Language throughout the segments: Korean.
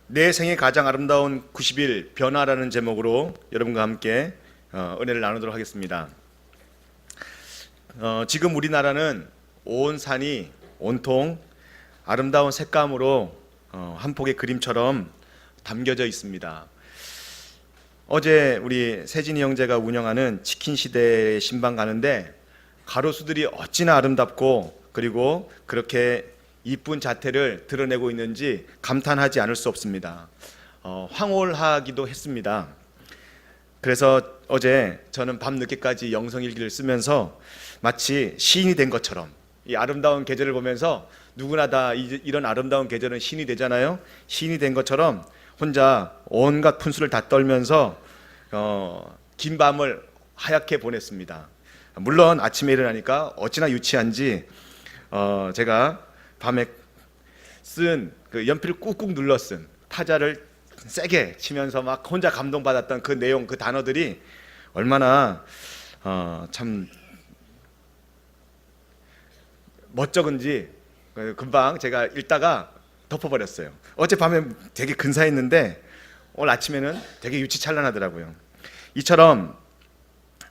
내 생에 가장 아름다운 90일 변화라는 제목으로 여러분과 함께 은혜를 나누도록 하겠습니다. 지금 우리나라는 온 산이 온통 아름다운 색감으로 한 폭의 그림처럼 담겨져 있습니다. 어제 우리 세진이 형제가 운영하는 치킨시대의 신방 가는데 가로수들이 어찌나 아름답고 그리고 그렇게 이쁜 자태를 드러내고 있는지 감탄하지 않을 수 없습니다. 황홀하기도 했습니다. 그래서 어제 저는 밤늦게까지 영성일기를 쓰면서 마치 시인이 된 것처럼 이 아름다운 계절을 보면서 누구나 다 이런 아름다운 계절은 시인이 되잖아요. 시인이 된 것처럼 혼자 온갖 푼수를 다 떨면서 긴 밤을 하얗게 보냈습니다. 물론 아침에 일어나니까 어찌나 유치한지 제가 밤에 쓴 그 연필을 꾹꾹 눌러 쓴 타자를 세게 치면서 막 혼자 감동받았던 그 내용, 그 단어들이 얼마나 참 멋쩍은지 금방 제가 읽다가 덮어버렸어요. 어젯밤에 되게 근사했는데 오늘 아침에는 되게 유치찬란하더라고요. 이처럼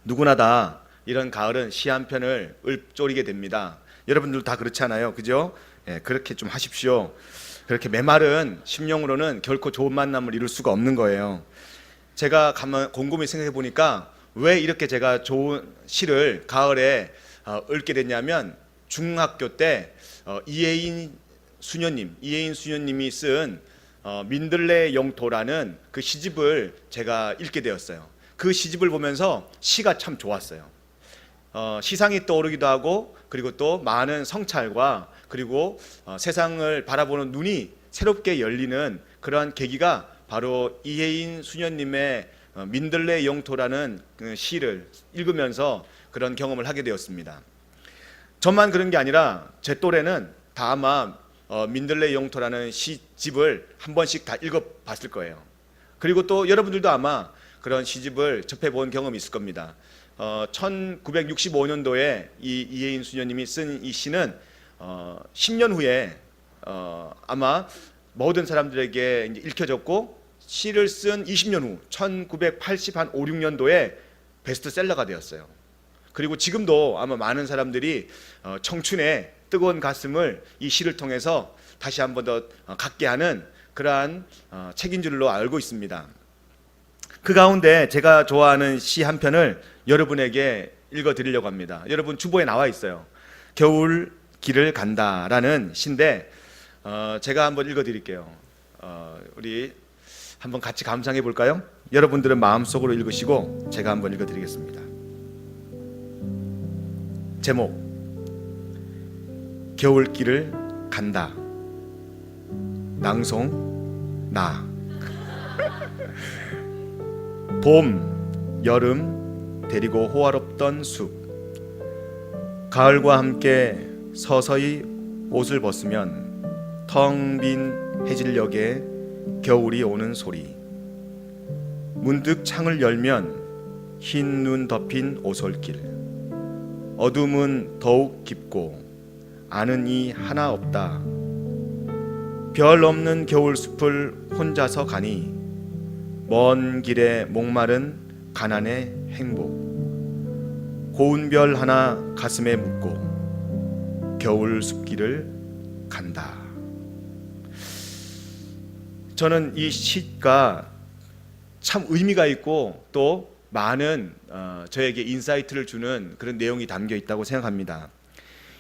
누구나 다 이런 가을은 시 한 편을 읊조리게 됩니다. 여러분들 다 그렇지 않아요? 그죠? 예, 그렇게 좀 하십시오. 그렇게 메마른 심령으로는 결코 좋은 만남을 이룰 수가 없는 거예요. 제가 곰곰이 생각해 보니까 왜 이렇게 제가 좋은 시를 가을에 읊게 됐냐면 중학교 때 이혜인 수녀님이 쓴 민들레 영토라는 그 시집을 제가 읽게 되었어요. 그 시집을 보면서 시가 참 좋았어요. 시상이 떠오르기도 하고 그리고 또 많은 성찰과 그리고 세상을 바라보는 눈이 새롭게 열리는 그러한 계기가 바로 이혜인 수녀님의 민들레 영토라는 그 시를 읽으면서 그런 경험을 하게 되었습니다. 저만 그런 게 아니라 제 또래는 다 아마 민들레 영토라는 시집을 한 번씩 다 읽어봤을 거예요. 그리고 또 여러분들도 아마 그런 시집을 접해본 경험이 있을 겁니다. 1965년도에 이혜인 수녀님이 쓴 이 시는 10년 후에 아마 모든 사람들에게 이제 읽혀졌고 시를 쓴 20년 후 1985-6년도에 베스트셀러가 되었어요. 그리고 지금도 아마 많은 사람들이 청춘의 뜨거운 가슴을 이 시를 통해서 다시 한 번 더 갖게 하는 그러한 책인 줄로 알고 있습니다. 그 가운데 제가 좋아하는 시 한 편을 여러분에게 읽어드리려고 합니다. 여러분 주보에 나와 있어요. 겨울 길을 간다라는 시인데 제가 한번 읽어드릴게요. 우리 한번 같이 감상해 볼까요? 여러분들은 마음속으로 읽으시고 제가 한번 읽어드리겠습니다. 제목 겨울길을 간다. 낭송 나. 봄, 여름 데리고 호화롭던 숲. 가을과 함께 서서히 옷을 벗으면 텅 빈 해질녘에 겨울이 오는 소리. 문득 창을 열면 흰 눈 덮인 오솔길. 어둠은 더욱 깊고 아는 이 하나 없다. 별 없는 겨울숲을 혼자서 가니 먼 길에 목마른 가난의 행복. 고운 별 하나 가슴에 묻고 겨울 숲길을 간다. 저는 이 시가 참 의미가 있고 또 많은 저에게 인사이트를 주는 그런 내용이 담겨 있다고 생각합니다.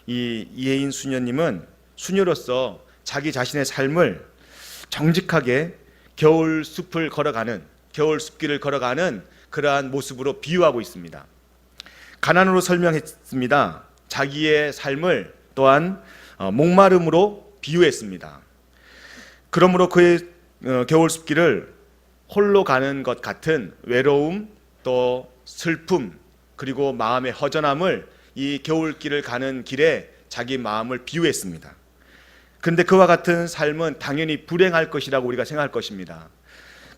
이 이혜인 수녀님은 수녀로서 자기 자신의 삶을 정직하게 겨울 숲을 걸어가는, 겨울 숲길을 걸어가는 그러한 모습으로 비유하고 있습니다. 가난으로 설명했습니다. 자기의 삶을 또한 목마름으로 비유했습니다. 그러므로 그의 겨울 숲길을 홀로 가는 것 같은 외로움, 또 슬픔, 그리고 마음의 허전함을 이 겨울길을 가는 길에 자기 마음을 비유했습니다. 그런데 그와 같은 삶은 당연히 불행할 것이라고 우리가 생각할 것입니다.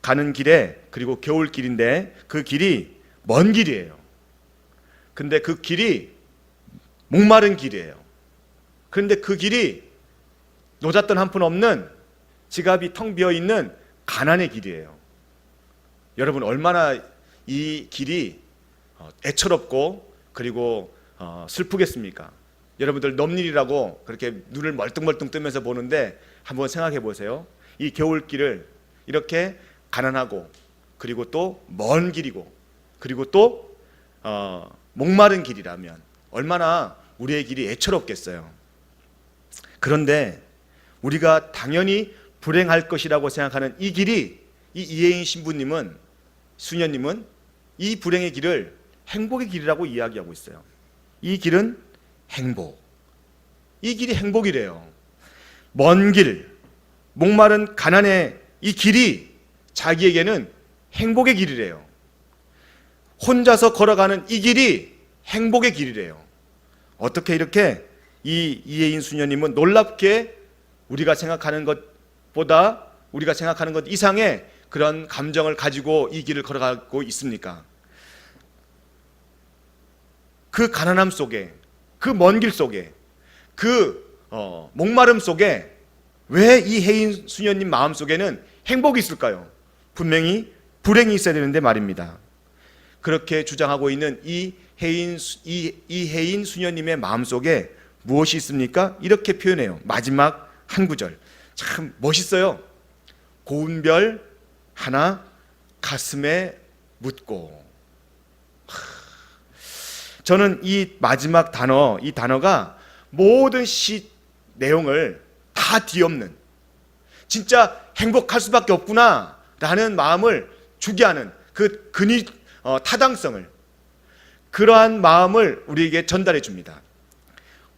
가는 길에, 그리고 겨울길인데 그 길이 먼 길이에요. 근데 그 길이 목마른 길이에요. 그런데 그 길이 노잣돈 한 푼 없는 지갑이 텅 비어 있는 가난의 길이에요. 여러분, 얼마나 이 길이 애처롭고 그리고 슬프겠습니까? 여러분들 넘일이라고 그렇게 눈을 멀뚱멀뚱 뜨면서 보는데 한번 생각해 보세요. 이 겨울길을 이렇게 가난하고 그리고 또 먼 길이고 그리고 또 목마른 길이라면 얼마나 우리의 길이 애처롭겠어요. 그런데 우리가 당연히 불행할 것이라고 생각하는 이 길이, 이 이혜인 신부님은, 수녀님은 이 불행의 길을 행복의 길이라고 이야기하고 있어요. 이 길은 행복, 이 길이 행복이래요. 먼 길, 목마른 가난의 이 길이 자기에게는 행복의 길이래요. 혼자서 걸어가는 이 길이 행복의 길이래요. 어떻게 이렇게 이 이혜인 수녀님은 놀랍게 우리가 생각하는 것보다, 우리가 생각하는 것 이상의 그런 감정을 가지고 이 길을 걸어가고 있습니까? 그 가난함 속에, 그 먼 길 속에, 그 목마름 속에 왜 이 혜인 수녀님 마음 속에는 행복이 있을까요? 분명히 불행이 있어야 되는데 말입니다. 그렇게 주장하고 있는 이 혜인 수녀님의 마음 속에 무엇이 있습니까? 이렇게 표현해요. 마지막 한 구절 참 멋있어요. 고운 별 하나 가슴에 묻고. 저는 이 마지막 단어, 이 단어가 모든 시 내용을 다 뒤엎는, 진짜 행복할 수밖에 없구나 라는 마음을 주게 하는 그 타당성을, 그러한 마음을 우리에게 전달해 줍니다.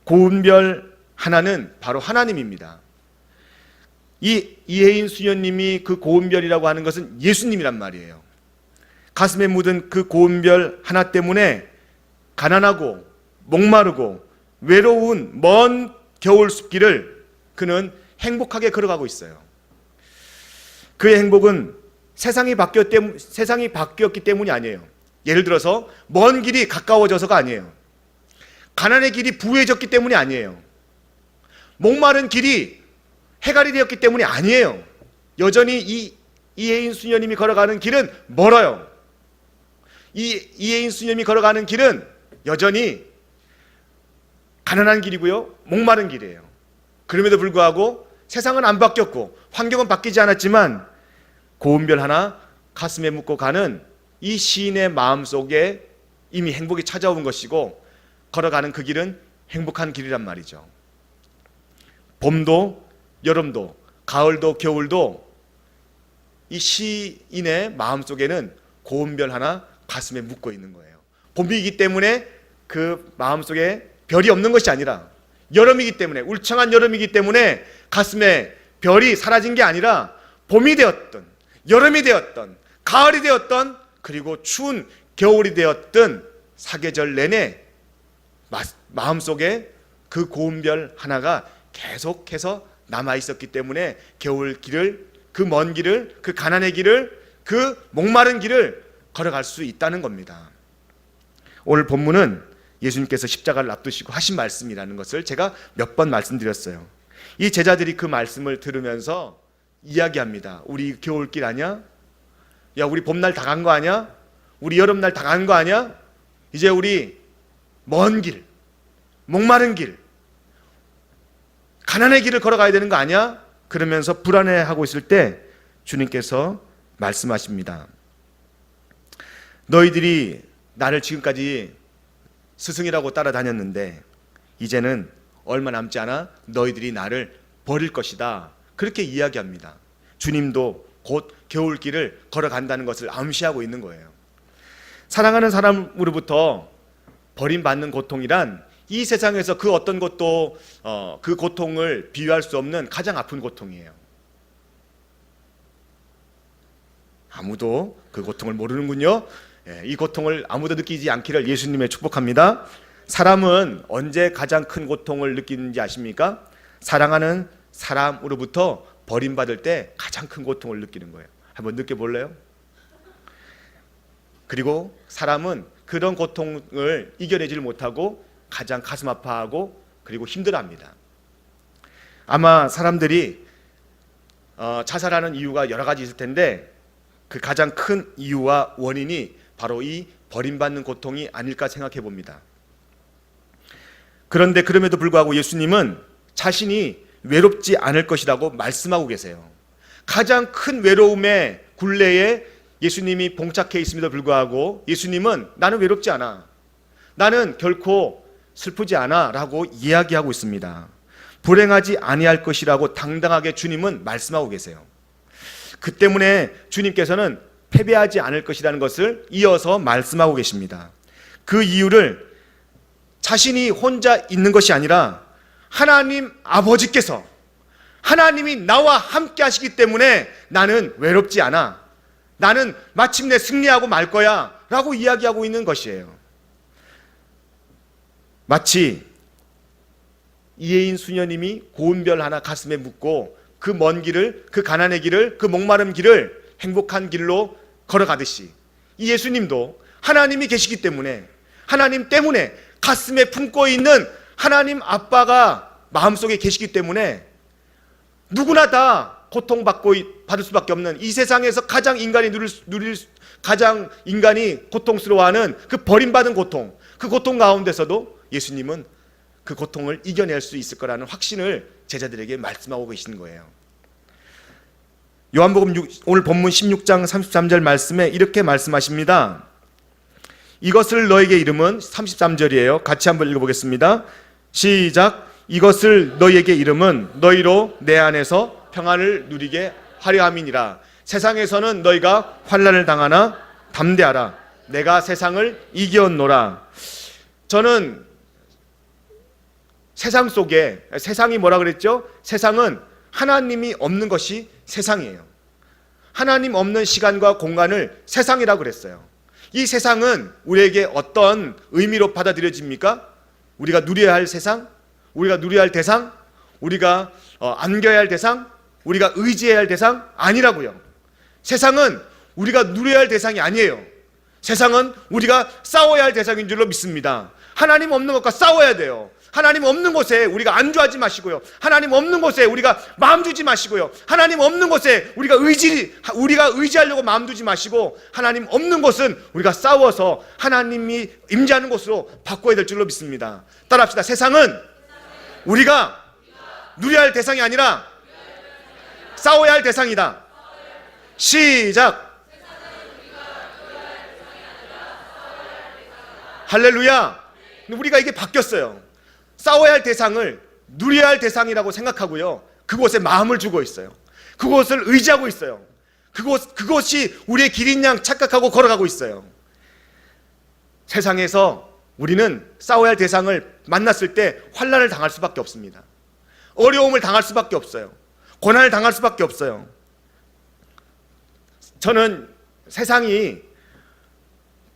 고운 별 하나는 바로 하나님입니다. 이 이혜인 수녀님이 그 고운 별이라고 하는 것은 예수님이란 말이에요. 가슴에 묻은 그 고운 별 하나 때문에 가난하고 목마르고 외로운 먼 겨울 숲길을 그는 행복하게 걸어가고 있어요. 그의 행복은 세상이 바뀌었기 때문이 아니에요. 예를 들어서 먼 길이 가까워져서가 아니에요. 가난의 길이 부유해졌기 때문이 아니에요. 목마른 길이 해갈이 되었기 때문이 아니에요. 여전히 이혜인 수녀님이 걸어가는 길은 멀어요. 이혜인 수녀님이 걸어가는 길은 여전히 가난한 길이고요, 목마른 길이에요. 그럼에도 불구하고 세상은 안 바뀌었고 환경은 바뀌지 않았지만 고운 별 하나 가슴에 묻고 가는 이 시인의 마음속에 이미 행복이 찾아온 것이고 걸어가는 그 길은 행복한 길이란 말이죠. 봄도 여름도 가을도 겨울도 이 시인의 마음속에는 고운 별 하나 가슴에 묻고 있는 거예요. 봄이기 때문에 그 마음속에 별이 없는 것이 아니라, 여름이기 때문에, 울창한 여름이기 때문에 가슴에 별이 사라진 게 아니라 봄이 되었던, 여름이 되었던, 가을이 되었던, 그리고 추운 겨울이 되었던 사계절 내내 마음속에 그 고운 별 하나가 계속해서 남아 있었기 때문에 겨울 길을, 그 먼 길을, 그 가난의 길을, 그 목마른 길을 걸어갈 수 있다는 겁니다. 오늘 본문은 예수님께서 십자가를 앞두시고 하신 말씀이라는 것을 제가 몇 번 말씀드렸어요. 이 제자들이 그 말씀을 들으면서 이야기합니다. 우리 겨울길 아니야? 야, 우리 봄날 다 간 거 아니야? 우리 여름날 다 간 거 아니야? 이제 우리 먼 길, 목마른 길, 가난의 길을 걸어가야 되는 거 아니야? 그러면서 불안해하고 있을 때 주님께서 말씀하십니다. 너희들이 나를 지금까지 스승이라고 따라다녔는데 이제는 얼마 남지 않아 너희들이 나를 버릴 것이다. 그렇게 이야기합니다. 주님도 곧 겨울길을 걸어간다는 것을 암시하고 있는 거예요. 사랑하는 사람으로부터 버림받는 고통이란 이 세상에서 그 어떤 것도 그 고통을 비유할 수 없는 가장 아픈 고통이에요. 아무도 그 고통을 모르는군요. 이 고통을 아무도 느끼지 않기를 예수님의 축복합니다. 사람은 언제 가장 큰 고통을 느끼는지 아십니까? 사랑하는 사람으로부터 버림받을 때 가장 큰 고통을 느끼는 거예요. 한번 느껴볼래요? 그리고 사람은 그런 고통을 이겨내지를 못하고 가장 가슴 아파하고 그리고 힘들어합니다. 아마 사람들이 자살하는 이유가 여러 가지 있을 텐데 그 가장 큰 이유와 원인이 바로 이 버림받는 고통이 아닐까 생각해 봅니다. 그런데 그럼에도 불구하고 예수님은 자신이 외롭지 않을 것이라고 말씀하고 계세요. 가장 큰 외로움의 굴레에 예수님이 봉착해 있음에도 불구하고 예수님은 나는 외롭지 않아, 나는 결코 슬프지 않아 라고 이야기하고 있습니다. 불행하지 아니할 것이라고 당당하게 주님은 말씀하고 계세요. 그 때문에 주님께서는 패배하지 않을 것이라는 것을 이어서 말씀하고 계십니다. 그 이유를 자신이 혼자 있는 것이 아니라 하나님 아버지께서, 하나님이 나와 함께 하시기 때문에 나는 외롭지 않아, 나는 마침내 승리하고 말 거야 라고 이야기하고 있는 것이에요. 마치 이혜인 수녀님이 고운 별 하나 가슴에 묻고 그 먼 길을, 그 가난의 길을, 그 목마른 길을 행복한 길로 걸어가듯이 이 예수님도 하나님이 계시기 때문에, 하나님 때문에 가슴에 품고 있는 하나님 아빠가 마음속에 계시기 때문에 누구나 다 고통받고 받을 수밖에 없는 이 세상에서 가장 인간이 가장 인간이 고통스러워하는 그 버림받은 고통, 그 고통 가운데서도 예수님은 그 고통을 이겨낼 수 있을 거라는 확신을 제자들에게 말씀하고 계시는 거예요. 요한복음 오늘 본문 16장 33절 말씀에 이렇게 말씀하십니다. 이것을 너에게 이름은, 33절이에요. 같이 한번 읽어보겠습니다. 시작. 이것을 너희에게 이름은 너희로 내 안에서 평안을 누리게 하려 함이니라. 세상에서는 너희가 환난을 당하나 담대하라. 내가 세상을 이겼노라. 저는 세상 속에, 세상이 뭐라 그랬죠? 세상은 하나님이 없는 것이 세상이에요. 하나님 없는 시간과 공간을 세상이라고 그랬어요. 이 세상은 우리에게 어떤 의미로 받아들여집니까? 우리가 누려야 할 세상? 우리가 누려야 할 대상? 우리가 안겨야 할 대상? 우리가 의지해야 할 대상? 아니라고요. 세상은 우리가 누려야 할 대상이 아니에요. 세상은 우리가 싸워야 할 대상인 줄로 믿습니다. 하나님 없는 것과 싸워야 돼요. 하나님 없는 곳에 우리가 안주하지 마시고요. 하나님 없는 곳에 우리가 마음 두지 마시고요. 하나님 없는 곳에 우리가 의지하려고 마음 두지 마시고, 하나님 없는 곳은 우리가 싸워서 하나님이 임재하는 곳으로 바꿔야 될 줄로 믿습니다. 따라합시다. 세상은 우리가 누려야 할 대상이 아니라 싸워야 할 대상이다. 시작. 할렐루야. 우리가 이게 바뀌었어요. 싸워야 할 대상을 누려야 할 대상이라고 생각하고요, 그곳에 마음을 주고 있어요. 그곳을 의지하고 있어요. 그것이 우리의 길인 양 착각하고 걸어가고 있어요. 세상에서 우리는 싸워야 할 대상을 만났을 때 환난을 당할 수밖에 없습니다. 어려움을 당할 수밖에 없어요. 고난을 당할 수밖에 없어요. 저는 세상이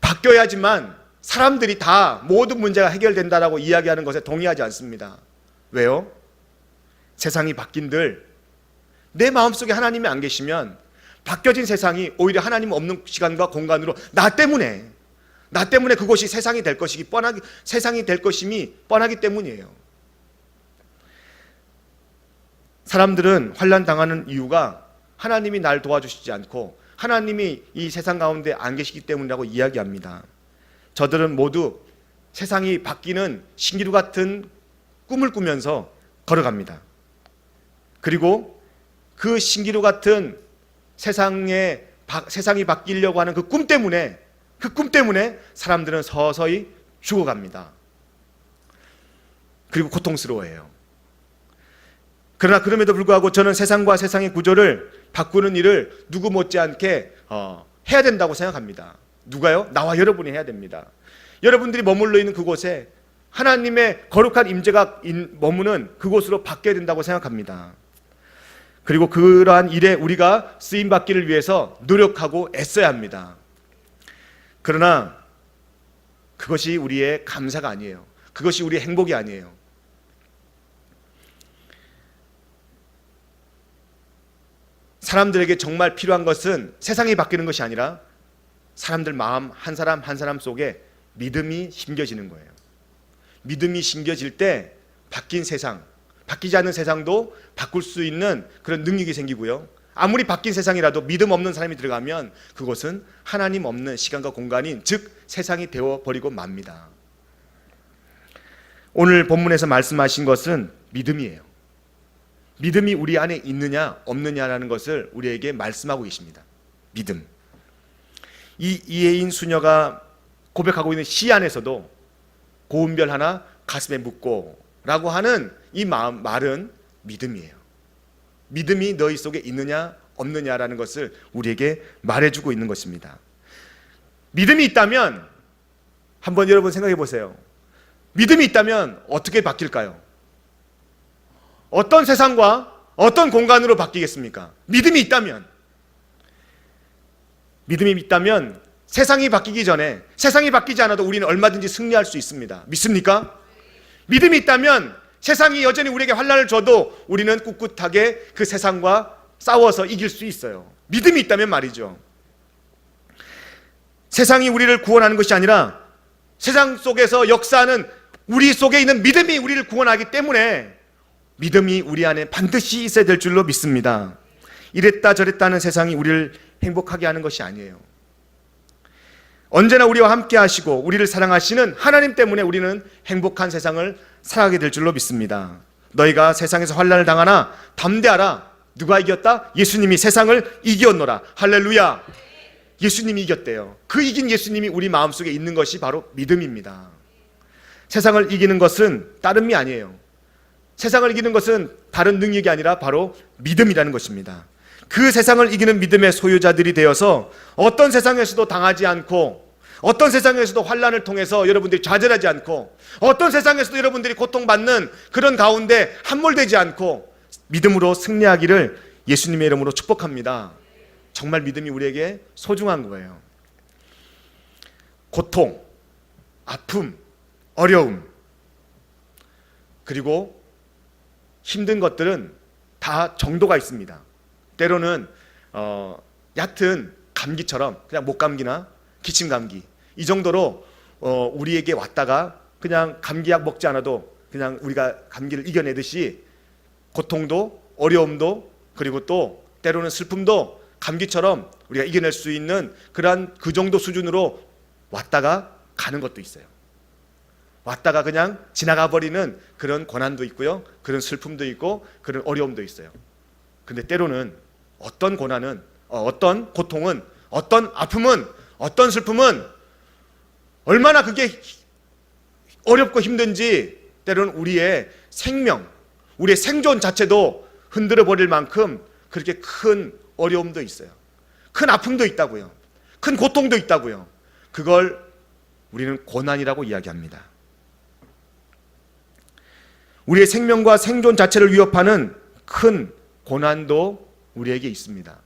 바뀌어야지만 사람들이 다 모든 문제가 해결된다라고 이야기하는 것에 동의하지 않습니다. 왜요? 세상이 바뀐들 내 마음속에 하나님이 안 계시면 바뀌어진 세상이 오히려 하나님 없는 시간과 공간으로 나 때문에 그것이 세상이 될 것이기 세상이 될 것임이 뻔하기 때문이에요. 사람들은 환난 당하는 이유가 하나님이 날 도와주시지 않고 하나님이 이 세상 가운데 안 계시기 때문이라고 이야기합니다. 저들은 모두 세상이 바뀌는 신기루 같은 꿈을 꾸면서 걸어갑니다. 그리고 그 신기루 같은 세상이 바뀌려고 하는 그 꿈 때문에 사람들은 서서히 죽어갑니다. 그리고 고통스러워해요. 그러나 그럼에도 불구하고 저는 세상과 세상의 구조를 바꾸는 일을 누구 못지않게 해야 된다고 생각합니다. 누가요? 나와 여러분이 해야 됩니다. 여러분들이 머물러 있는 그곳에 하나님의 거룩한 임재가 머무는 그곳으로 바뀌어야 된다고 생각합니다. 그리고 그러한 일에 우리가 쓰임받기를 위해서 노력하고 애써야 합니다. 그러나 그것이 우리의 감사가 아니에요. 그것이 우리의 행복이 아니에요. 사람들에게 정말 필요한 것은 세상이 바뀌는 것이 아니라 사람들 마음 한 사람 한 사람 속에 믿음이 심겨지는 거예요. 믿음이 심겨질 때 바뀐 세상, 바뀌지 않는 세상도 바꿀 수 있는 그런 능력이 생기고요. 아무리 바뀐 세상이라도 믿음 없는 사람이 들어가면 그곳은 하나님 없는 시간과 공간인 즉 세상이 되어버리고 맙니다. 오늘 본문에서 말씀하신 것은 믿음이에요. 믿음이 우리 안에 있느냐 없느냐라는 것을 우리에게 말씀하고 계십니다. 믿음. 이 이혜인 수녀가 고백하고 있는 시 안에서도 고운별 하나 가슴에 묻고 라고 하는 이 말은 믿음이에요. 믿음이 너희 속에 있느냐 없느냐라는 것을 우리에게 말해주고 있는 것입니다. 믿음이 있다면 한번 여러분 생각해 보세요. 믿음이 있다면 어떻게 바뀔까요? 어떤 세상과 어떤 공간으로 바뀌겠습니까? 믿음이 있다면 세상이 바뀌기 전에, 세상이 바뀌지 않아도 우리는 얼마든지 승리할 수 있습니다. 믿습니까? 믿음이 있다면 세상이 여전히 우리에게 환난을 줘도 우리는 꿋꿋하게 그 세상과 싸워서 이길 수 있어요. 믿음이 있다면 말이죠. 세상이 우리를 구원하는 것이 아니라 세상 속에서 역사하는 우리 속에 있는 믿음이 우리를 구원하기 때문에 믿음이 우리 안에 반드시 있어야 될 줄로 믿습니다. 이랬다 저랬다 하는 세상이 우리를 행복하게 하는 것이 아니에요. 언제나 우리와 함께 하시고 우리를 사랑하시는 하나님 때문에 우리는 행복한 세상을 살아가게 될 줄로 믿습니다. 너희가 세상에서 환난을 당하나 담대하라. 누가 이겼다? 예수님이 세상을 이겼노라. 할렐루야. 예수님이 이겼대요. 그 이긴 예수님이 우리 마음속에 있는 것이 바로 믿음입니다. 세상을 이기는 것은 다름이 아니에요. 세상을 이기는 것은 다른 능력이 아니라 바로 믿음이라는 것입니다. 그 세상을 이기는 믿음의 소유자들이 되어서 어떤 세상에서도 당하지 않고, 어떤 세상에서도 환난을 통해서 여러분들이 좌절하지 않고, 어떤 세상에서도 여러분들이 고통받는 그런 가운데 함몰되지 않고 믿음으로 승리하기를 예수님의 이름으로 축복합니다. 정말 믿음이 우리에게 소중한 거예요. 고통, 아픔, 어려움, 그리고 힘든 것들은 다 정도가 있습니다. 때로는 얕은 감기처럼 그냥 목감기나 기침감기 이 정도로 우리에게 왔다가 그냥 감기약 먹지 않아도 그냥 우리가 감기를 이겨내듯이 고통도 어려움도 그리고 또 때로는 슬픔도 감기처럼 우리가 이겨낼 수 있는 그러한 그 정도 수준으로 왔다가 가는 것도 있어요. 왔다가 그냥 지나가 버리는 그런 고난도 있고요. 그런 슬픔도 있고 그런 어려움도 있어요. 근데 때로는 어떤 고난은, 어떤 고통은, 어떤 아픔은, 어떤 슬픔은 얼마나 그게 어렵고 힘든지 때로는 우리의 생명, 우리의 생존 자체도 흔들어 버릴 만큼 그렇게 큰 어려움도 있어요. 큰 아픔도 있다고요. 큰 고통도 있다고요. 그걸 우리는 고난이라고 이야기합니다. 우리의 생명과 생존 자체를 위협하는 큰 고난도 우리에게 있습니다.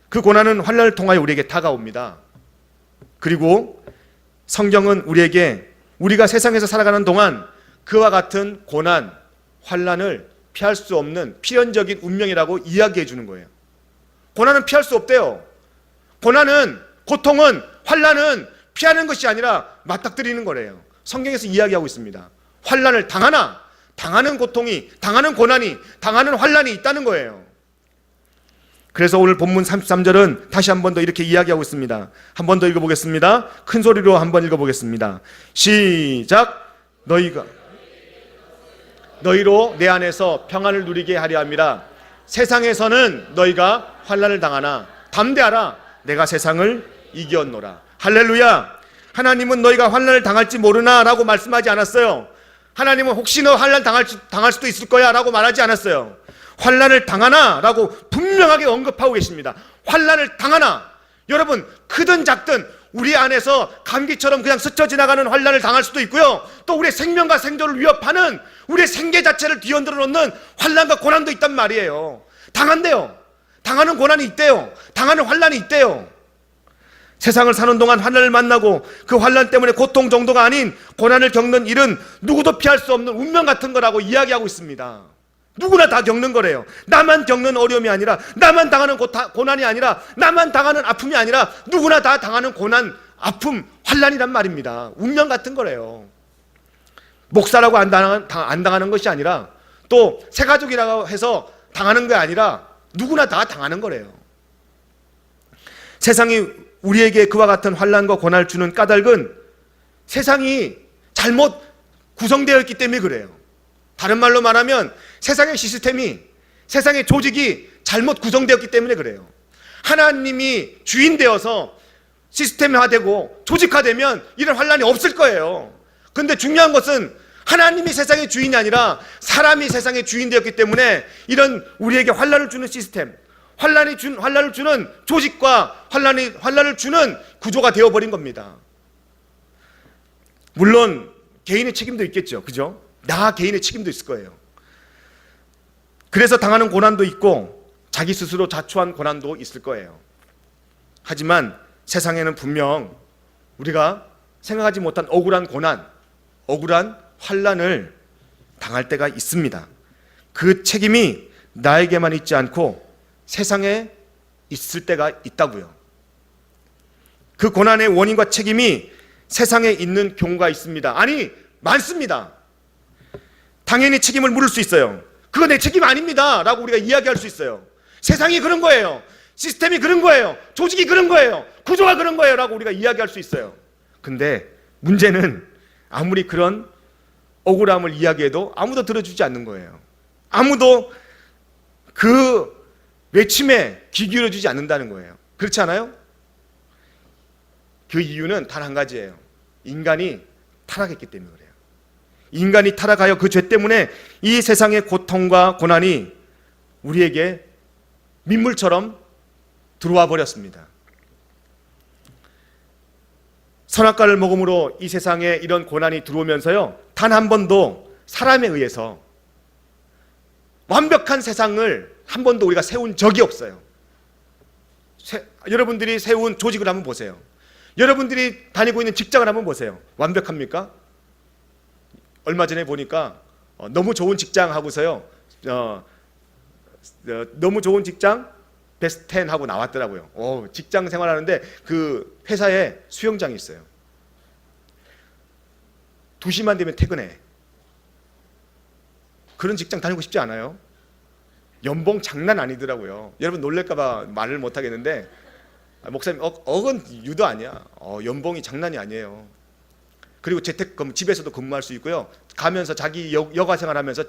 그 고난은 환난을 통하여 우리에게 다가옵니다. 그리고 성경은 우리에게 우리가 세상에서 살아가는 동안 그와 같은 고난, 환난을 피할 수 없는 필연적인 운명이라고 이야기해 주는 거예요. 고난은 피할 수 없대요. 고난은, 고통은, 환난은 피하는 것이 아니라 맞닥뜨리는 거래요. 성경에서 이야기하고 있습니다. 환난을 당하나, 당하는 고통이, 당하는 고난이, 당하는 환난이 있다는 거예요. 그래서 오늘 본문 33절은 다시 한 번 더 이렇게 이야기하고 있습니다. 한 번 더 읽어보겠습니다. 큰 소리로 한 번 읽어보겠습니다. 시작. 너희로 내 안에서 평안을 누리게 하려 함이라. 세상에서는 너희가 환난을 당하나 담대하라. 내가 세상을 이겼노라. 할렐루야. 하나님은 너희가 환난을 당할지 모르나 라고 말씀하지 않았어요. 하나님은 혹시 너 환난 당할 수도 있을 거야 라고 말하지 않았어요. 환난을 당하나 라고 분명하게 언급하고 계십니다. 환난을 당하나. 여러분, 크든 작든 우리 안에서 감기처럼 그냥 스쳐 지나가는 환난을 당할 수도 있고요, 또 우리의 생명과 생존을 위협하는 우리의 생계 자체를 뒤흔들어 놓는 환난과 고난도 있단 말이에요. 당한대요. 당하는 고난이 있대요. 당하는 환난이 있대요. 세상을 사는 동안 환난을 만나고 그 환난 때문에 고통 정도가 아닌 고난을 겪는 일은 누구도 피할 수 없는 운명 같은 거라고 이야기하고 있습니다. 누구나 다 겪는 거래요. 나만 겪는 어려움이 아니라, 나만 당하는 고난이 아니라, 나만 당하는 아픔이 아니라 누구나 다 당하는 고난, 아픔, 환난이란 말입니다. 운명 같은 거래요. 목사라고 안 당하는 것이 아니라 또 새가족이라고 해서 당하는 게 아니라 누구나 다 당하는 거래요. 세상이 우리에게 그와 같은 환난과 고난을 주는 까닭은 세상이 잘못 구성되어 있기 때문에 그래요. 다른 말로 말하면 세상의 시스템이, 세상의 조직이 잘못 구성되었기 때문에 그래요. 하나님이 주인 되어서 시스템화되고 조직화되면 이런 환난이 없을 거예요. 그런데 중요한 것은 하나님이 세상의 주인이 아니라 사람이 세상의 주인 되었기 때문에 이런 우리에게 환난을 주는 시스템, 환난을 주는 조직과 환난을 주는 구조가 되어버린 겁니다. 물론 개인의 책임도 있겠죠. 그죠? 나 개인의 책임도 있을 거예요. 그래서 당하는 고난도 있고 자기 스스로 자초한 고난도 있을 거예요. 하지만 세상에는 분명 우리가 생각하지 못한 억울한 고난, 억울한 환난을 당할 때가 있습니다. 그 책임이 나에게만 있지 않고 세상에 있을 때가 있다고요. 그 고난의 원인과 책임이 세상에 있는 경우가 있습니다. 아니, 많습니다. 당연히 책임을 물을 수 있어요. 그거 내 책임 아닙니다 라고 우리가 이야기할 수 있어요. 세상이 그런 거예요. 시스템이 그런 거예요. 조직이 그런 거예요. 구조가 그런 거예요 라고 우리가 이야기할 수 있어요. 근데 문제는 아무리 그런 억울함을 이야기해도 아무도 들어주지 않는 거예요. 아무도 그 외침에 귀 기울여주지 않는다는 거예요. 그렇지 않아요? 그 이유는 단 한 가지예요. 인간이 타락했기 때문에 그래요. 인간이 타락하여 그 죄 때문에 이 세상의 고통과 고난이 우리에게 민물처럼 들어와 버렸습니다. 선악과를 먹음으로 이 세상에 이런 고난이 들어오면서요, 단 한 번도 사람에 의해서 완벽한 세상을 한 번도 우리가 세운 적이 없어요. 여러분들이 세운 조직을 한번 보세요. 여러분들이 다니고 있는 직장을 한번 보세요. 완벽합니까? 얼마 전에 보니까 너무 좋은 직장 하고서요, 너무 좋은 직장 베스트 10 하고 나왔더라고요. 직장 생활하는데 그 회사에 수영장이 있어요. 2시만 되면 퇴근해. 그런 직장 다니고 싶지 않아요? 연봉 장난 아니더라고요. 여러분 놀랄까봐 말을 못 하겠는데, 목사님 억은 유도 아니야. 연봉이 장난이 아니에요. 그리고 집에서도 근무할 수 있고요. 가면서 자기 여가 생활하면서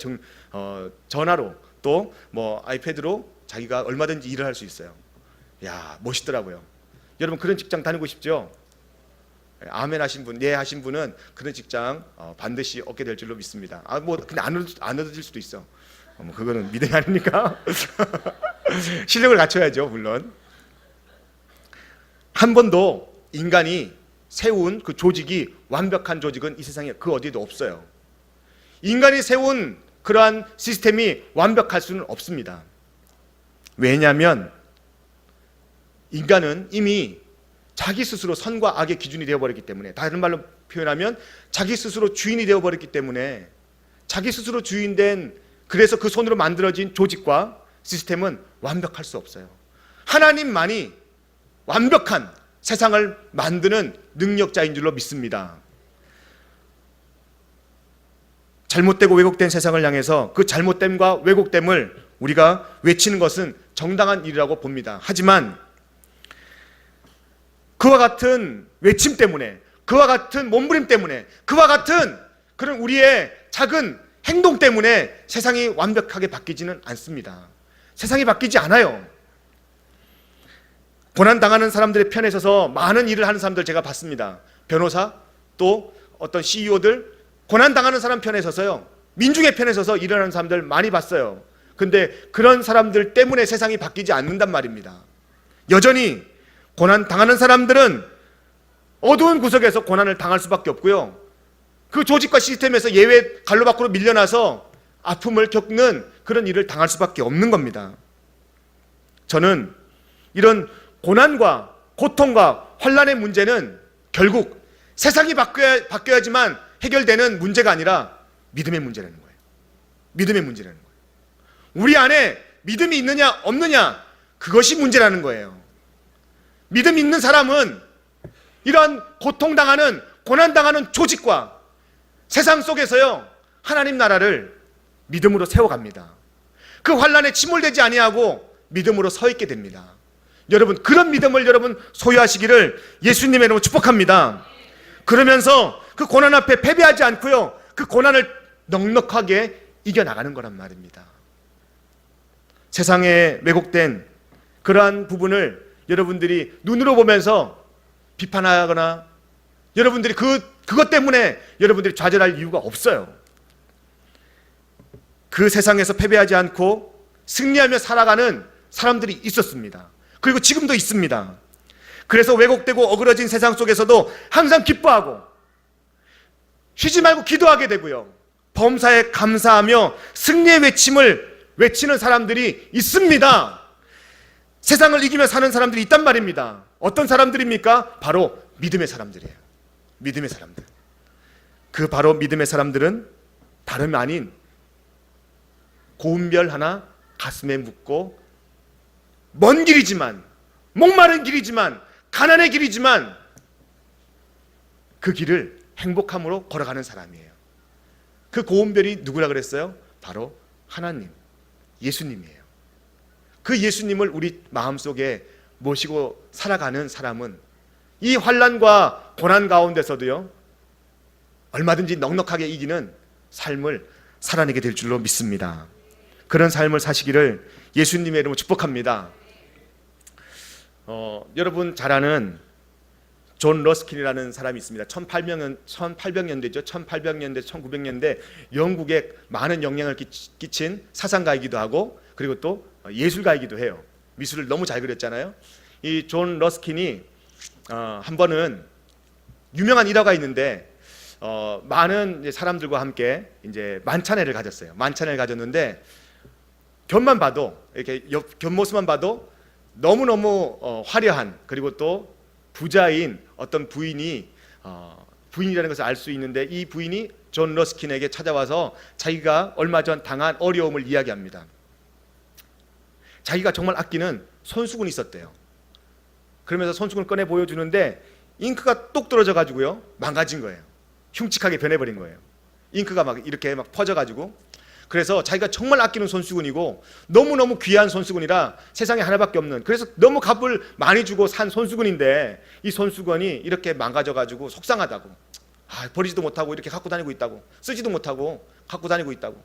전화로 또 뭐 아이패드로 자기가 얼마든지 일을 할 수 있어요. 야, 멋있더라고요. 여러분 그런 직장 다니고 싶죠? 아멘 하신 분, 네 하신 분은 그런 직장 반드시 얻게 될 줄로 믿습니다. 근데 안 얻어질 수도 있어. 그거는 믿음이 아닙니까? 실력을 갖춰야죠, 물론. 한 번도 인간이 세운 그 조직이 완벽한 조직은 이 세상에 그 어디에도 없어요. 인간이 세운 그러한 시스템이 완벽할 수는 없습니다. 왜냐하면 인간은 이미 자기 스스로 선과 악의 기준이 되어버렸기 때문에, 다른 말로 표현하면 자기 스스로 주인이 되어버렸기 때문에, 자기 스스로 주인된, 그래서 그 손으로 만들어진 조직과 시스템은 완벽할 수 없어요. 하나님만이 완벽한 세상을 만드는 능력자인 줄로 믿습니다. 잘못되고 왜곡된 세상을 향해서 그 잘못됨과 왜곡됨을 우리가 외치는 것은 정당한 일이라고 봅니다. 하지만 그와 같은 외침 때문에, 그와 같은 몸부림 때문에, 그와 같은 그런 우리의 작은 행동 때문에 세상이 완벽하게 바뀌지는 않습니다. 세상이 바뀌지 않아요. 고난당하는 사람들의 편에 서서 많은 일을 하는 사람들 제가 봤습니다. 변호사, 또 어떤 CEO들, 고난당하는 사람 편에 서서요, 민중의 편에 서서 일을 하는 사람들 많이 봤어요. 근데 그런 사람들 때문에 세상이 바뀌지 않는단 말입니다. 여전히 고난당하는 사람들은 어두운 구석에서 고난을 당할 수밖에 없고요, 그 조직과 시스템에서 예외 갈로 밖으로 밀려나서 아픔을 겪는 그런 일을 당할 수밖에 없는 겁니다. 저는 이런 고난과 고통과 환난의 문제는 결국 세상이 바뀌어야지만 해결되는 문제가 아니라 믿음의 문제라는 거예요. 믿음의 문제라는 거예요. 우리 안에 믿음이 있느냐 없느냐, 그것이 문제라는 거예요. 믿음 있는 사람은 이러한 고통당하는, 고난당하는 조직과 세상 속에서요, 하나님 나라를 믿음으로 세워갑니다. 그 환난에 침몰되지 아니하고 믿음으로 서 있게 됩니다. 여러분, 그런 믿음을 여러분 소유하시기를 예수님의 이름으로 축복합니다. 그러면서 그 고난 앞에 패배하지 않고요, 그 고난을 넉넉하게 이겨나가는 거란 말입니다. 세상에 왜곡된 그러한 부분을 여러분들이 눈으로 보면서 비판하거나 여러분들이 그것 때문에 여러분들이 좌절할 이유가 없어요. 그 세상에서 패배하지 않고 승리하며 살아가는 사람들이 있었습니다. 그리고 지금도 있습니다. 그래서 왜곡되고 어그러진 세상 속에서도 항상 기뻐하고 쉬지 말고 기도하게 되고요, 범사에 감사하며 승리의 외침을 외치는 사람들이 있습니다. 세상을 이기며 사는 사람들이 있단 말입니다. 어떤 사람들입니까? 바로 믿음의 사람들이에요. 믿음의 사람들. 그 바로 믿음의 사람들은 다름 아닌 고운별 하나 가슴에 묻고 먼 길이지만, 목마른 길이지만, 가난의 길이지만 그 길을 행복함으로 걸어가는 사람이에요. 그 고운별이 누구라 그랬어요? 바로 하나님, 예수님이에요. 그 예수님을 우리 마음속에 모시고 살아가는 사람은 이 환난과 고난 가운데서도요, 얼마든지 넉넉하게 이기는 삶을 살아내게 될 줄로 믿습니다. 그런 삶을 사시기를 예수님의 이름으로 축복합니다. 여러분 잘 아는 존 러스킨이라는 사람이 있습니다. 1800년대죠. 1800년대, 1900년대 영국에 많은 영향을 끼친 사상가이기도 하고, 그리고 또 예술가이기도 해요. 미술을 너무 잘 그렸잖아요. 이 존 러스킨이 한 번은 유명한 일화가 있는데, 많은 사람들과 함께 이제 만찬회를 가졌어요. 만찬회를 가졌는데 겉만 봐도, 이렇게 겉모습만 봐도 너무너무 화려한, 그리고 또 부자인 어떤 부인이 부인이라는 것을 알 수 있는데, 이 부인이 존 러스킨에게 찾아와서 자기가 얼마 전 당한 어려움을 이야기합니다. 자기가 정말 아끼는 손수건이 있었대요. 그러면서 손수건을 꺼내 보여주는데 잉크가 똑 떨어져 가지고요, 망가진 거예요. 흉측하게 변해버린 거예요. 잉크가 막 이렇게 막 퍼져가지고. 그래서 자기가 정말 아끼는 손수건이고 너무너무 귀한 손수건이라 세상에 하나밖에 없는, 그래서 너무 값을 많이 주고 산 손수건인데 이 손수건이 이렇게 망가져가지고 속상하다고, 버리지도 못하고 이렇게 갖고 다니고 있다고, 쓰지도 못하고 갖고 다니고 있다고.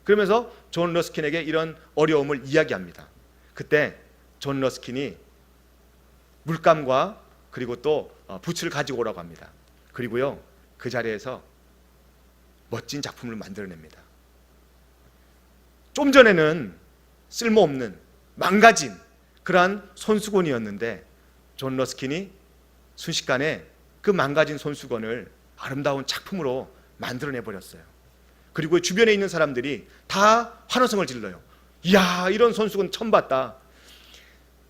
그러면서 존 러스킨에게 이런 어려움을 이야기합니다. 그때 존 러스킨이 물감과 그리고 또 붓을 가지고 오라고 합니다. 그리고요, 그 자리에서 멋진 작품을 만들어냅니다. 좀 전에는 쓸모없는 망가진 그러한 손수건이었는데 존 러스킨이 순식간에 그 망가진 손수건을 아름다운 작품으로 만들어내버렸어요. 그리고 주변에 있는 사람들이 다 환호성을 질러요. 이야, 이런 손수건 처음 봤다.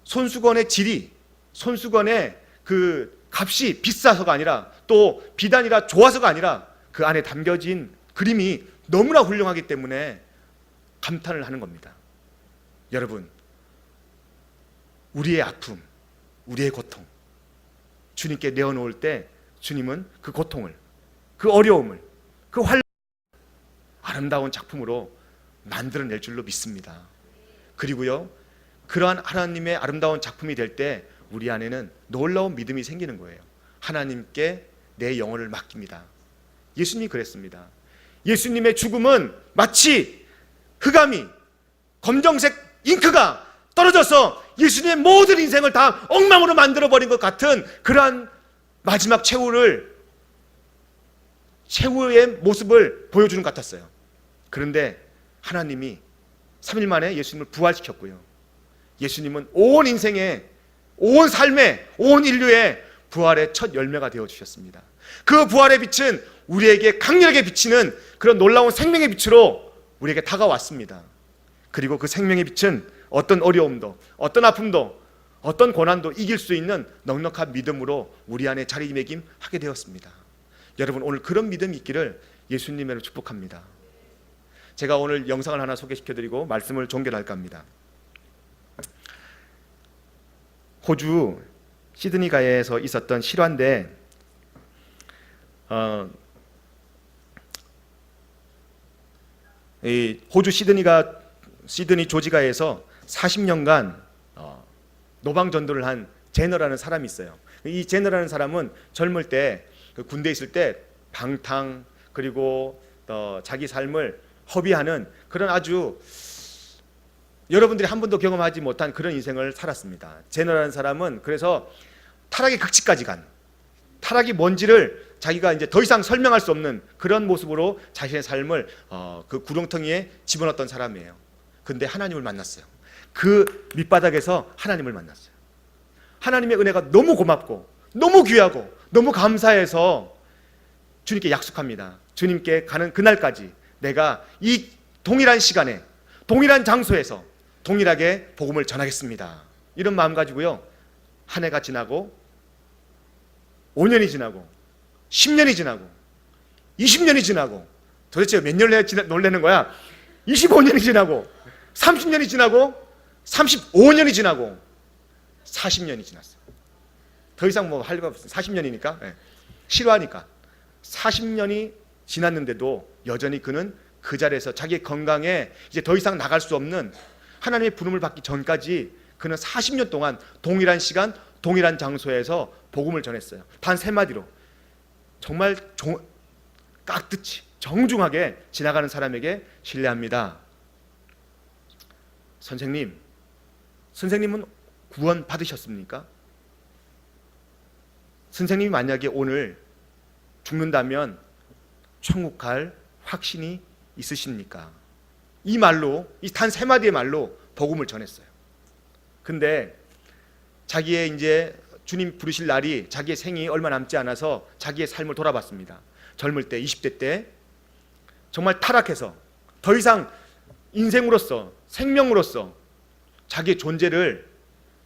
손수건의 질이, 손수건의 그 값이 비싸서가 아니라, 또 비단이라 좋아서가 아니라 그 안에 담겨진 그림이 너무나 훌륭하기 때문에 감탄을 하는 겁니다. 여러분, 우리의 아픔, 우리의 고통 주님께 내어놓을 때 주님은 그 고통을, 그 어려움을, 그 환난을 아름다운 작품으로 만들어낼 줄로 믿습니다. 그리고요, 그러한 하나님의 아름다운 작품이 될 때 우리 안에는 놀라운 믿음이 생기는 거예요. 하나님께 내 영혼을 맡깁니다. 예수님이 그랬습니다. 예수님의 죽음은 마치 흑암이, 검정색 잉크가 떨어져서 예수님의 모든 인생을 다 엉망으로 만들어버린 것 같은 그러한 마지막 최후의 모습을 보여주는 것 같았어요. 그런데 하나님이 3일 만에 예수님을 부활시켰고요, 예수님은 온 인생의, 온 삶의, 온 인류의 부활의 첫 열매가 되어주셨습니다. 그 부활의 빛은 우리에게 강렬하게 비치는 그런 놀라운 생명의 빛으로 우리에게 다가왔습니다. 그리고 그 생명의 빛은 어떤 어려움도, 어떤 아픔도, 어떤 고난도 이길 수 있는 넉넉한 믿음으로 우리 안에 자리매김하게 되었습니다. 여러분, 오늘 그런 믿음이 있기를 예수님으로 축복합니다. 제가 오늘 영상을 하나 소개시켜드리고 말씀을 종결할까 합니다. 호주 시드니가에서 있었던 실화인데, 이 호주 시드니 조지가에서 40년간 노방 전도를 한 제너라는 사람이 있어요. 이 제너라는 사람은 젊을 때 그 군대에 있을 때 방탕 그리고 자기 삶을 허비하는 그런 아주 여러분들이 한 번도 경험하지 못한 그런 인생을 살았습니다. 제너라는 사람은 그래서 타락의 극치까지 간, 타락이 뭔지를 자기가 이제 더 이상 설명할 수 없는 그런 모습으로 자신의 삶을 그 구렁텅이에 집어넣었던 사람이에요. 근데 하나님을 만났어요. 그 밑바닥에서 하나님을 만났어요. 하나님의 은혜가 너무 고맙고 너무 귀하고 너무 감사해서 주님께 약속합니다. 주님께 가는 그날까지 내가 이 동일한 시간에 동일한 장소에서 동일하게 복음을 전하겠습니다. 이런 마음 가지고요. 한 해가 지나고 5년이 지나고 10년이 지나고 20년이 지나고 도대체 몇 년을 놀라는 거야? 25년이 지나고 30년이 지나고 35년이 지나고 40년이 지났어요. 더 이상 뭐 할 거 없어요. 40년이니까 싫어하니까 40년이 지났는데도 여전히 그는 그 자리에서 자기의 건강에 이제 더 이상 나갈 수 없는 하나님의 부름을 받기 전까지 그는 40년 동안 동일한 시간 동일한 장소에서 복음을 전했어요. 단 3마디로 정말 깍듯이 정중하게 지나가는 사람에게 신뢰합니다. 선생님은 구원 받으셨습니까? 선생님이 만약에 오늘 죽는다면 천국 갈 확신이 있으십니까? 이 말로, 이 단 3마디의 말로 복음을 전했어요. 근데 자기의 이제 주님 부르실 날이 자기의 생이 얼마 남지 않아서 자기의 삶을 돌아봤습니다. 젊을 때 20대 때 정말 타락해서 더 이상 인생으로서 생명으로서 자기의 존재를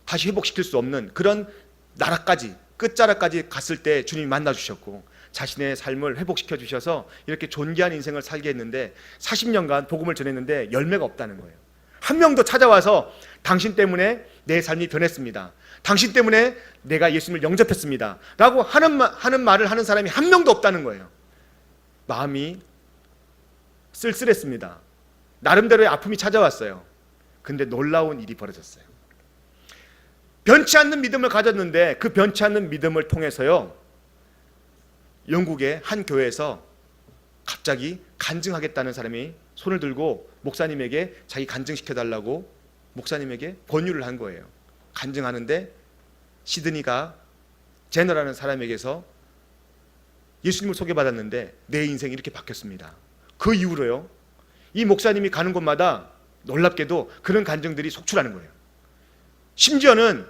다시 회복시킬 수 없는 그런 나라까지 끝자락까지 갔을 때 주님이 만나주셨고 자신의 삶을 회복시켜 주셔서 이렇게 존귀한 인생을 살게 했는데 40년간 복음을 전했는데 열매가 없다는 거예요. 한 명도 찾아와서 당신 때문에 내 삶이 변했습니다. 당신 때문에 내가 예수님을 영접했습니다. 라고 하는 말을 하는 사람이 한 명도 없다는 거예요. 마음이 쓸쓸했습니다. 나름대로의 아픔이 찾아왔어요. 근데 놀라운 일이 벌어졌어요. 변치 않는 믿음을 가졌는데 그 변치 않는 믿음을 통해서요, 영국의 한 교회에서 갑자기 간증하겠다는 사람이 손을 들고 목사님에게 자기 간증시켜달라고 목사님에게 권유를 한 거예요. 간증하는데 시드니가 제너라는 사람에게서 예수님을 소개받았는데 내 인생이 이렇게 바뀌었습니다. 그 이후로요, 이 목사님이 가는 곳마다 놀랍게도 그런 간증들이 속출하는 거예요. 심지어는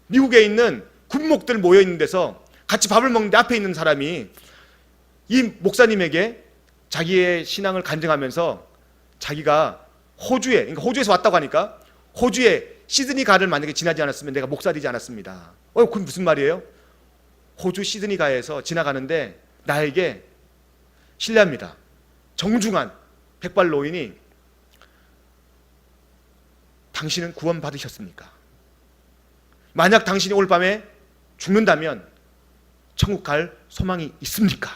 미국에 있는 군목들 모여 있는 데서 같이 밥을 먹는데 앞에 있는 사람이 이 목사님에게 자기의 신앙을 간증하면서 자기가 그러니까 호주에서 왔다고 하니까 호주에 시드니 가를 만약에 지나지 않았으면 내가 목사 되지 않았습니다. 그건 무슨 말이에요? 호주 시드니 가에서 지나가는데 나에게 신뢰합니다. 정중한 백발 노인이 당신은 구원 받으셨습니까? 만약 당신이 오늘 밤에 죽는다면 천국 갈 소망이 있습니까?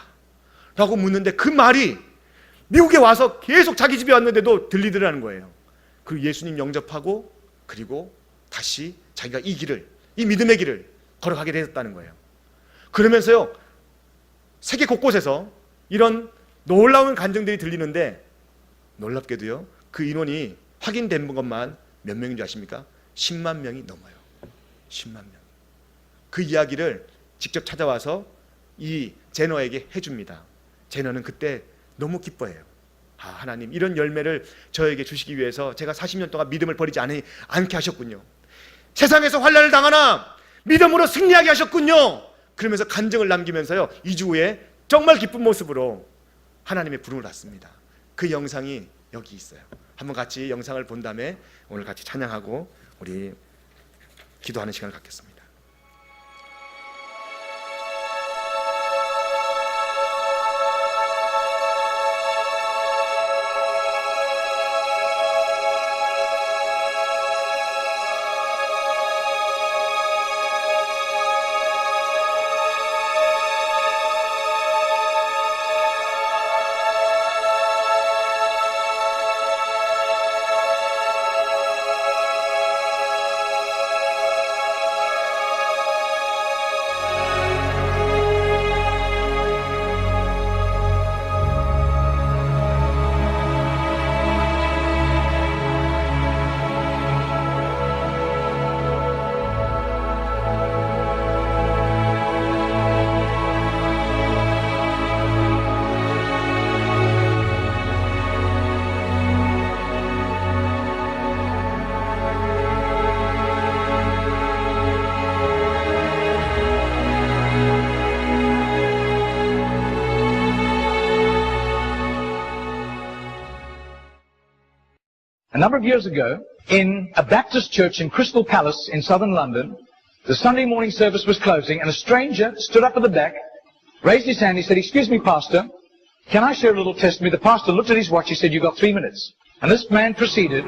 라고 묻는데 그 말이 미국에 와서 계속 자기 집에 왔는데도 들리더라는 거예요. 그리고 예수님 영접하고 그리고 다시 자기가 이 믿음의 길을 걸어가게 되었다는 거예요. 그러면서요, 세계 곳곳에서 이런 놀라운 간증들이 들리는데 놀랍게도요, 그 인원이 확인된 것만 몇 명인 줄 아십니까? 10만 명이 넘어요. 10만 명. 그 이야기를 직접 찾아와서 이 제너에게 해줍니다. 제너는 그때 너무 기뻐해요. 하나님, 이런 열매를 저에게 주시기 위해서 제가 40년 동안 믿음을 버리지 않게 하셨군요. 세상에서 환난을 당하나 믿음으로 승리하게 하셨군요. 그러면서 간증을 남기면서요, 2주 후에 정말 기쁜 모습으로 하나님의 부름을 받습니다. 그 영상이 여기 있어요. 한번 같이 영상을 본 다음에 오늘 같이 찬양하고 우리 기도하는 시간을 갖겠습니다. number of years ago, in a Baptist church in Crystal Palace in southern London, the Sunday morning service was closing, and a stranger stood up at the back, raised his hand, he said, "Excuse me, Pastor, can I share a little testimony?" The pastor looked at his watch, he said, "You've got 3 minutes." And this man proceeded.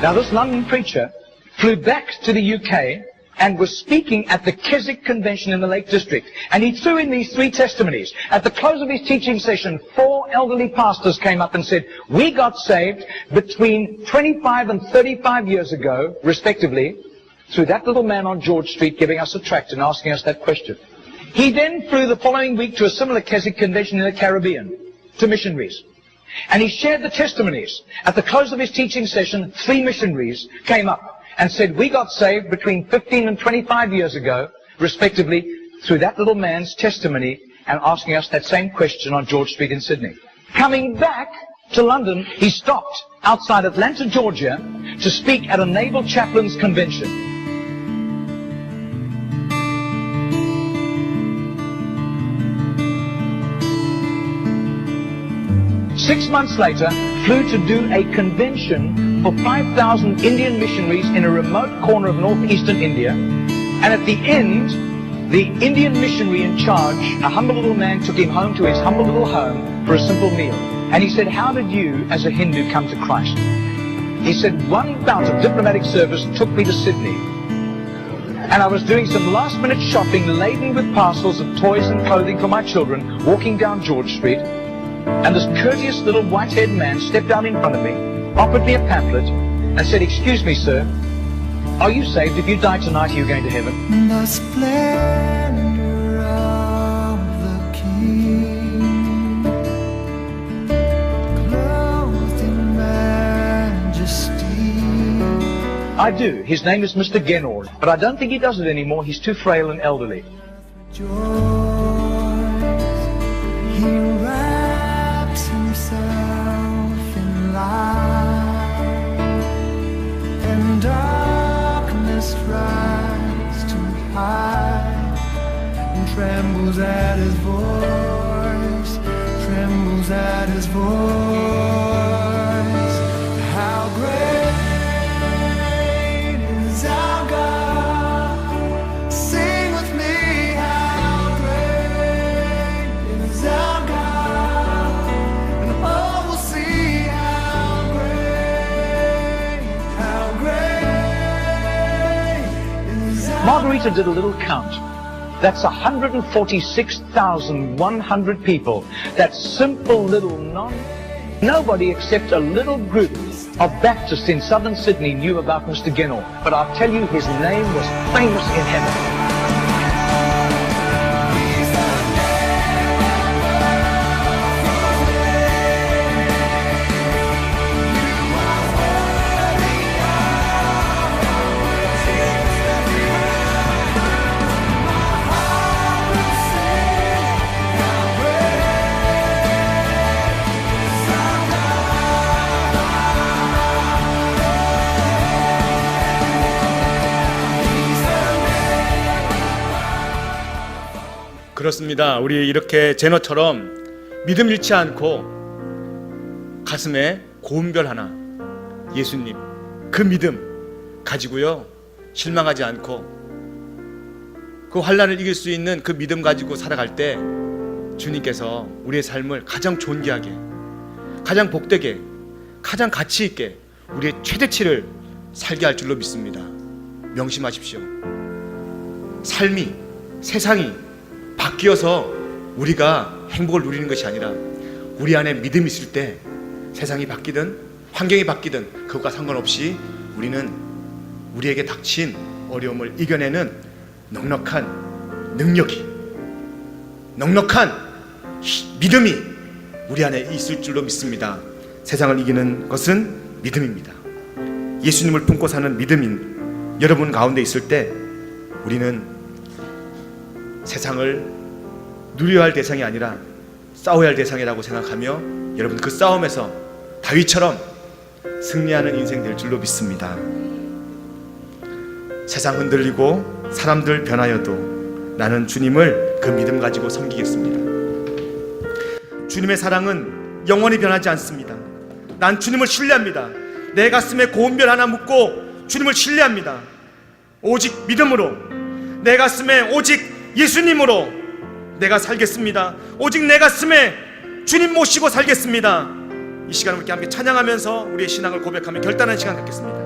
Now, this London preacher flew back to the UK and was speaking at the Keswick Convention in the Lake District. And he threw in these 3 testimonies. At the close of his teaching session, 4 elderly pastors came up and said, "We got saved between 25 and 35 years ago, respectively, through that little man on George Street giving us a tract and asking us that question." He then flew the following week to a similar Keswick Convention in the Caribbean, to missionaries. And he shared the testimonies. At the close of his teaching session, 3 missionaries came up and said, "We got saved between 15 and 25 years ago, respectively, through that little man's testimony and asking us that same question on George Street in Sydney." Coming back to London, he stopped outside Atlanta, Georgia, to speak at a Naval Chaplains Convention. 6 months later, flew to do a convention for 5,000 Indian missionaries in a remote corner of northeastern India. And at the end, the Indian missionary in charge, a humble little man, took him home to his humble little home for a simple meal. And he said, "How did you, as a Hindu, come to Christ?" He said, "One bout of diplomatic service took me to Sydney. And I was doing some last-minute shopping laden with parcels of toys and clothing for my children, walking down George Street. And this courteous little white-haired man stepped out in front of me, offered me a pamphlet, and said, 'Excuse me, sir, are you saved? If you die tonight, are you going to heaven?'" The splendor of the King, clothed in majesty. I do. His name is Mr. Genord, but I don't think he does it anymore. He's too frail and elderly. Joys, he wraps himself in light, and darkness tries to hide, and trembles at his voice, trembles at his voice. How great is our God? Sing with me, how great is our God? And all will see how great is our God. Margarita did a little count. That's 146,100 people. That simple little nobody except a little group of Baptists in southern Sydney knew about Mr. Genord. But I'll tell you, his name was famous in heaven. 그렇습니다. 우리 이렇게 제너처럼 믿음 잃지 않고 가슴에 고운 별 하나, 예수님, 그 믿음 가지고요, 실망하지 않고 그 환난을 이길 수 있는 그 믿음 가지고 살아갈 때 주님께서 우리의 삶을 가장 존귀하게, 가장 복되게, 가장 가치 있게 우리의 최대치를 살게 할 줄로 믿습니다. 명심하십시오. 삶이, 세상이 바뀌어서 우리가 행복을 누리는 것이 아니라 우리 안에 믿음이 있을 때 세상이 바뀌든 환경이 바뀌든 그것과 상관없이 우리는 우리에게 닥친 어려움을 이겨내는 넉넉한 능력이, 넉넉한 믿음이 우리 안에 있을 줄로 믿습니다. 세상을 이기는 것은 믿음입니다. 예수님을 품고 사는 믿음인 여러분 가운데 있을 때 우리는 세상을 누려야 할 대상이 아니라 싸워야 할 대상이라고 생각하며 여러분 그 싸움에서 다윗처럼 승리하는 인생 될 줄로 믿습니다. 세상 흔들리고 사람들 변하여도 나는 주님을 그 믿음 가지고 섬기겠습니다. 주님의 사랑은 영원히 변하지 않습니다. 난 주님을 신뢰합니다. 내 가슴에 고운별 하나 묻고 주님을 신뢰합니다. 오직 믿음으로, 내 가슴에 오직 예수님으로 내가 살겠습니다. 오직 내 가슴에 주님 모시고 살겠습니다. 이 시간을 이렇게 함께 찬양하면서 우리의 신앙을 고백하며 결단하는 시간 갖겠습니다.